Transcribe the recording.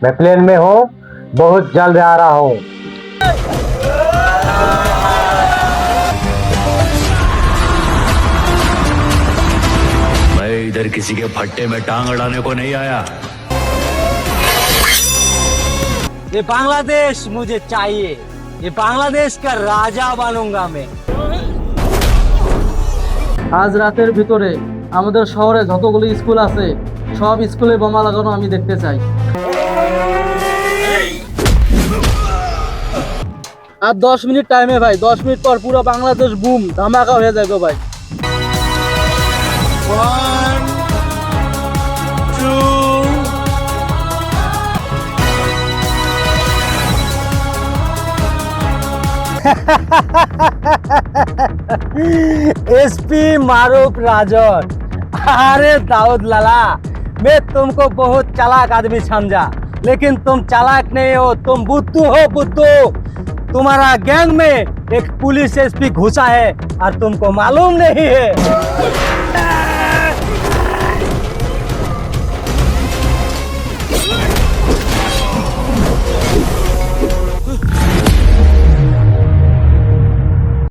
मैं प्लेन में हूँ, बहुत जल्द आ रहा हूँ। मैं इधर किसी के फट्टे में टांग अड़ाने को नहीं आया। ये बांग्लादेश मुझे चाहिए, ये बांग्लादेश का राजा बनूंगा मैं। আজ রাতের ভিতরে আমাদের শহরে যতগুলো স্কুল আছে সব স্কুলে বোমা লাগানো আমি দেখতে চাই। আর 10 মিনিট টাইমে ভাই, 10 মিনিট পর পুরো বাংলাদেশ বুম ধামাকা হয়ে যাবে ভাই। 1, 2 एसपी मारूफ राजन। अरे दाऊद लाला, मैं तुमको बहुत चालाक आदमी समझा, लेकिन तुम चालाक नहीं हो, तुम बुद्धू हो, बुद्धू। तुम्हारा गैंग में एक पुलिस एसपी घुसा है और तुमको मालूम नहीं है।